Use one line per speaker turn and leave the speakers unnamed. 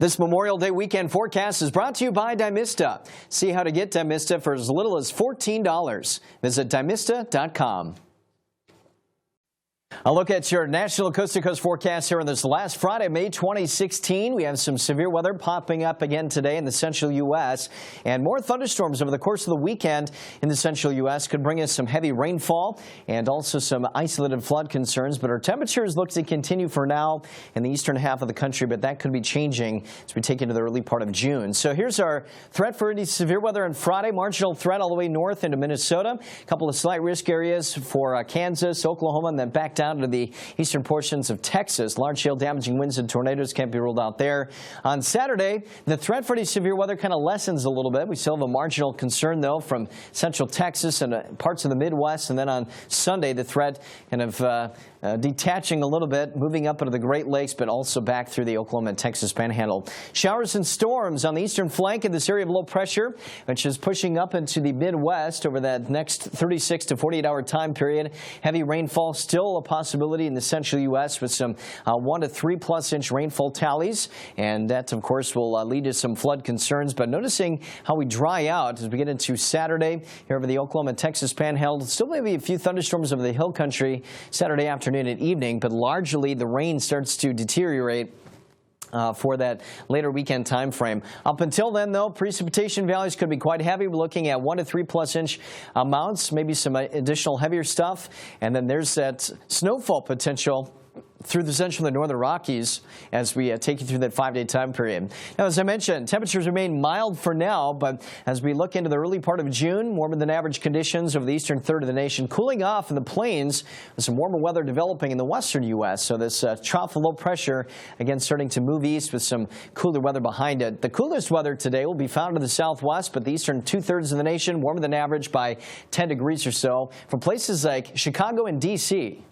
This Memorial Day weekend forecast is brought to you by Dymista. See how to get Dymista for as little as $14. Visit Dymista.com. A look at your national coast-to-coast forecast here on this last Friday, May 2016. We have some severe weather popping up again today in the central U.S. and more thunderstorms over the course of the weekend in the central U.S. could bring us some heavy rainfall and also some isolated flood concerns. But our temperatures look to continue for now in the eastern half of the country, but that could be changing as we take into the early part of June. So here's our threat for any severe weather on Friday. Marginal threat all the way north into Minnesota. A couple of slight risk areas for Kansas, Oklahoma, and then back down to the eastern portions of Texas. Large hail, damaging winds, and tornadoes can't be ruled out there. On Saturday, the threat for any severe weather kind of lessens a little bit. We still have a marginal concern, though, from central Texas and parts of the Midwest. And then on Sunday, the threat kind of detaching a little bit, moving up into the Great Lakes, but also back through the Oklahoma and Texas Panhandle. Showers and storms on the eastern flank of this area of low pressure, which is pushing up into the Midwest over that next 36 to 48-hour time period. Heavy rainfall still a possibility in the central U.S. with some 1 to 3+ inch rainfall tallies, and that, of course, will lead to some flood concerns. But noticing how we dry out as we get into Saturday here over the Oklahoma and Texas Panhandle. Still maybe a few thunderstorms over the hill country Saturday afternoon and evening, but largely the rain starts to deteriorate for that later weekend time frame. Up until then, though, precipitation values could be quite heavy. We're looking at 1 to 3+ inch amounts, maybe some additional heavier stuff, and then there's that snowfall potential through the central and northern Rockies as we take you through that 5-day time period. Now, as I mentioned, temperatures remain mild for now, but as we look into the early part of June, warmer than average conditions over the eastern third of the nation, cooling off in the plains with some warmer weather developing in the western U.S. So this trough of low pressure, again, starting to move east with some cooler weather behind it. The coolest weather today will be found in the southwest, but the eastern 2/3 of the nation, warmer than average by 10 degrees or so from places like Chicago and D.C.